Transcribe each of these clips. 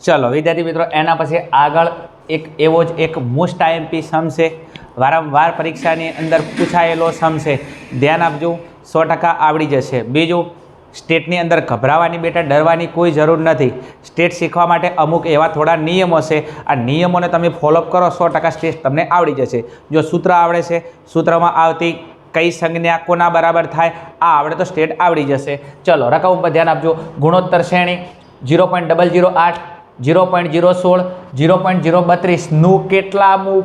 ચલો વિદ્યાર્થી મિત્રો, એના પછી આગળ એક એવો જ એક મોસ્ટ આઈએમપી સમ છે, વારંવાર પરીક્ષાની અંદર પૂછાયેલો સમ છે, ધ્યાન આપજો, 100% આવડી જશે. બીજું, સ્ટેટની અંદર ગભરાવાની બેટા ડરવાની કોઈ જરૂર નથી. સ્ટેટ શીખવા માટે અમુક એવા થોડા નિયમો છે, આ નિયમોને તમે ફોલોઅપ કરો 100% સ્ટેટ તમને આવડી જશે. જો સૂત્ર આવડે છે, સૂત્રમાં આવતી કઈ સંજ્ઞા કોના બરાબર થાય આ આવડે તો સ્ટેટ આવડી જશે. ચલો રકમ ઉપર ધ્યાન આપજો. ગુણોત્તર શ્રેણી 0.008, 0.016, 0.032 નું કેટલામું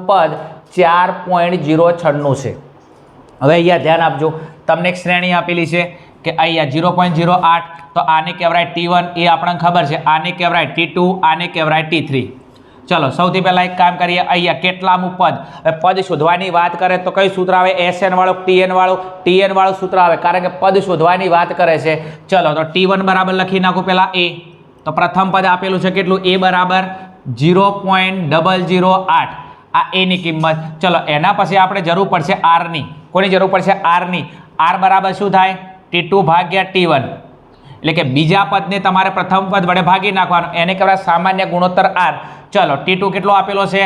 પદ 4.096 છે. હવે અહીંયા ધ્યાન આપજો, તમને એક શ્રેણી આપેલી છે કે અહીંયા 0.08 તો આને કહેવાય T1, એ આપણને ખબર છે. આને કહેવાય T2, આને કહેવાય T3. ચલો સૌથી પહેલા એક કામ કરીએ, અહીંયા કેટલામું પદ. હવે પદ શોધવાની વાત કરે તો કઈ સૂત્ર આવે? SN વાળું, TN વાળું? TN વાળું સૂત્ર આવે, કારણ કે પદ શોધવાની વાત કરે છે. ચલો તો T1 બરાબર લખી નાખો પહેલા A. તો પ્રથમ પદ આપેલું છે કેટલું? A બરાબર 0.008, આ A ની કિંમત. ચલો એના પછી આપણે જરૂર પડશે R ની. કોની જરૂર પડશે? R ની. R બરાબર શું થાય? T2 ભાગ્યા T1. એટલે કે બીજા પદને તમારે પ્રથમ પદ વડે ભાગી નાખવાનું, એને કહેવાય સામાન્ય ગુણોત્તર R. ચલો T2 કેટલો આપેલો છે?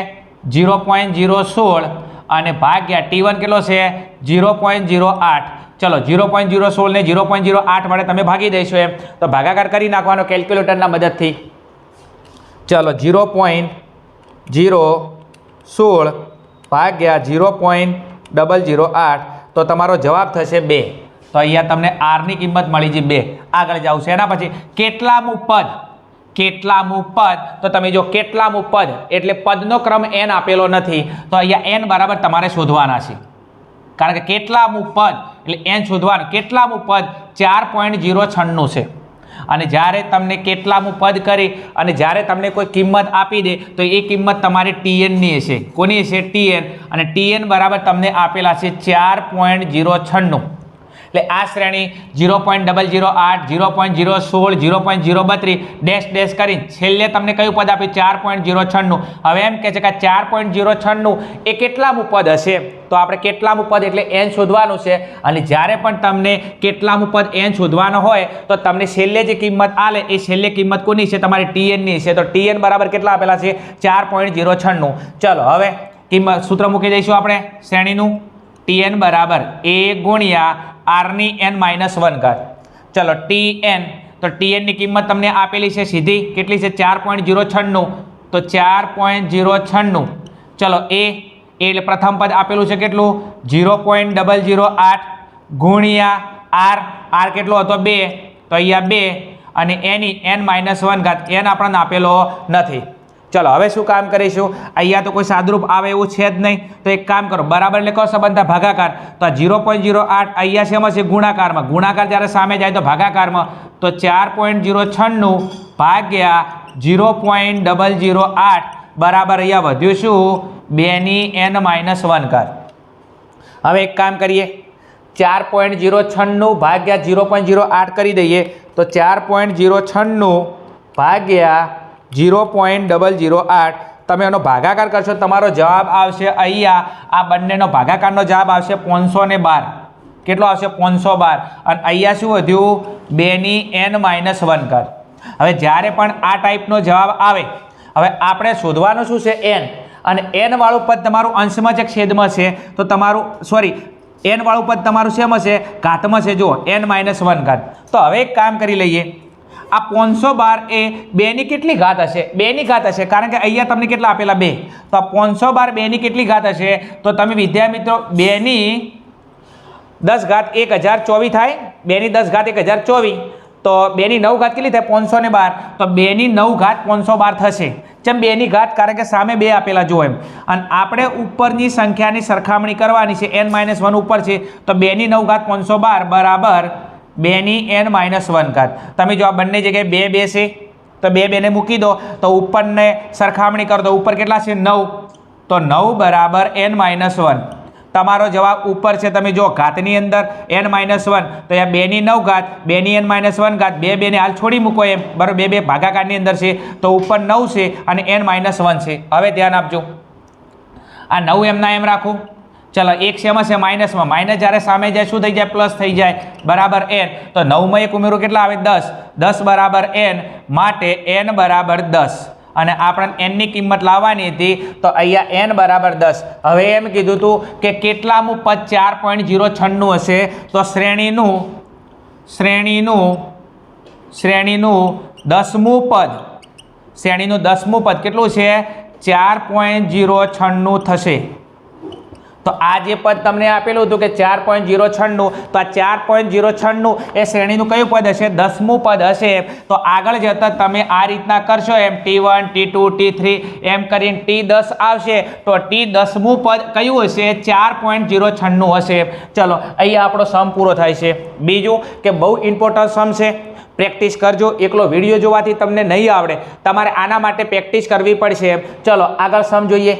0.016 અને ભાગ્યા T1 કેટલો છે? 0.08. ચલો 0.016 ને 0.08 વડે તમે ભાગી દઈશો એમ તો ભાગાકાર કરી નાખવાનો કેલ્ક્યુલેટરના મદદથી. ચલો 0.016 ભાગ્યા 0.008 તો તમારો જવાબ થશે 2. તો અહીંયા તમને R ની કિંમત મળી છે 2. આગળ જાવ છે એના પછી કેટલામું પદ. કેટલામું પદ તો તમે જો કેટલામું પદ એટલે પદનો ક્રમ n આપેલો નથી, તો અહીંયા n બરાબર તમારે શોધવાના છે, કારણ કે કેટલામું પદ એટલે n શોધવાનું. કેટલામું પદ 4.096 છે. અને જ્યારે તમને કેટલામું પદ કરી અને જ્યારે તમને કોઈ કિંમત આપી દે તો એ કિંમત તમારી TN ની હશે. કોની હશે? TN. અને TN બરાબર તમને આપેલા છે 4.096. એટલે આ શ્રેણી 0.008, 0.016, 0.032 ડેશ ડેશ કરી છેલ્લે તમને કયું પદ આપ્યું? 4.096. હવે એમ કહે છે કે 4.096 એ કેટલામું પદ હશે? તો આપણે કેટલામું પદ એટલે n શોધવાનું છે. અને જ્યારે પણ તમને કેટલામું પદ n શોધવાનો હોય તો તમને છેલ્લે જે કિંમત આલે એ છેલ્લે કિંમત કોની છે? તમારી TN ની છે. તો TN બરાબર કેટલા આપેલા છે? 4.096. ચલો હવે કિંમત સૂત્ર મૂકી દઈશું આપણે શ્રેણીનું. TN બરાબર A ગુણ્યા R ની n-1 ઘાત. ચલો TN, તો TN ની કિંમત તમને આપેલી છે સીધી, કેટલી છે? 4.096. તો 4.096. ચલો A એટલે પ્રથમ પદ આપેલું છે કેટલું? 0.008 ગુણ્યા R કેટલો હતો? 2. તો અહીંયા 2 અને એની n-1 ઘાત, n આપણને આપેલો નથી. ચલો હવે શું કામ કરીશું? અહીંયા તો કોઈ સાદરૂપ આવે એવું છે જ નહીં, તો એક કામ કરો, બરાબર એટલે કયો સંબંધ થાય? ભાગાકાર. તો 0.08 અહીંયા શેમાં છે? ગુણાકારમાં. ગુણાકાર જ્યારે સામે જાય તો ભાગાકારમાં. તો 4.096 ભાગ્યા 0.008 બરાબર અહીંયા વધ્યું શું? 2 ની n-1 ઘાત. હવે એક કામ કરીએ, 4.096 ભાગ્યા 0.08 કરી દઈએ તો 4.096 ભાગ્યા 0.008 તમે એનો ભાગાકાર કરશો તમારો જવાબ આવશે અહીંયા, આ બંનેનો ભાગાકારનો જવાબ આવશે 512. કેટલો આવશે? 512. અને અહીંયા શું વધ્યું? 2 ની n-1 ઘાત. હવે જ્યારે પણ આ ટાઈપનો જવાબ આવે, હવે આપણે શોધવાનું શું છે? n. અને n વાળું પદ તમારું અંશમાં છે છેદમાં છે, તો તમારું n વાળું પદ તમારું શેમાં છે? ઘાતમાં છે. જુઓ n-1 ઘાત. તો હવે એક કામ કરી લઈએ, આ 512 એ 2 ની કેટલી ઘાત હશે? 2 ની ઘાત હશે, કારણ કે અહીંયા તમને કેટલા આપેલા? 2. તો આ 512 2 ની કેટલી ઘાત હશે? તો તમે વિદ્યાર્થી મિત્રો 2 ની 10 ઘાત 1024 થાય. 2 ની 10 ઘાત 1024. તો 2 ની 9 ઘાત કેટલી થાય? 512. તો 2 ની 9 ઘાત 512 થશે. જેમ 2 ની ઘાત, કારણ કે સામે 2 આપેલા જુઓ એમ. અને આપણે ઉપરની સંખ્યાની સરખામણી કરવાની છે, n-1 ઉપર છે, તો 2 ની 9 ઘાત 512 બરાબર 2 ની n-1 ઘાત. તમે જો આ બંને જગ્યાએ 2 છે તો 2 ને મૂકી દો તો ઉપરને સરખામણી કરો તો ઉપર કેટલા છે? 9. તો 9 બરાબર n-1. તમારો જવાબ ઉપર છે. તમે જો ઘાતની અંદર n-1 તો અહીંયા 2 ની 9 ઘાત, 2 ની n-1 ઘાત, 2 ને હાલ છોડી મૂકો એમ, બરાબર. 2 ભાગાકારની અંદર છે તો ઉપર 9 છે અને n-1 છે. હવે ધ્યાન આપજો, આ 9 એમના એમ રાખો. ચલો એક શેમાં છે માઇનસમાં, માઇનસ જ્યારે સામે જાય શું થઈ જાય પ્લસ થઈ જાય બરાબર n, તો 9માં 1 ઉમેરો કેટલા આવે 10, 10 બરાબર n, માટે n બરાબર 10 અને આપણે n ની કિંમત લાવવાની હતી તો અહીંયા n બરાબર 10. હવે એમ કીધું હતું કે કેટલામું પદ 4.096 હશે, તો શ્રેણીનું 10મું પદ, શ્રેણીનું 10મું પદ કેટલું છે 4.096 થશે. તો આ જે પદ તમને આપેલું હતું કે 4.096, તો આ 4.096 એ શ્રેણીનું કયું પદ હશે 10મું પદ હશે. તો આગળ જતા તમે આ રીતના કરશો એમ T1 T2 T3 એમ કરીને T10 આવશે, તો T10મું પદ કયું હશે 4.096 હશે. ચલો અહીંયા આપણો સમ પૂરો થાય છે. બીજું કે બહુ ઇમ્પોર્ટન્ટ સમ છે, પ્રેક્ટિસ કરજો. એકલો વિડીયો જોવાથી તમને નહીં આવડે, તમારે આના માટે પ્રેક્ટિસ કરવી પડશે. ચલો આગળ સમ જોઈએ.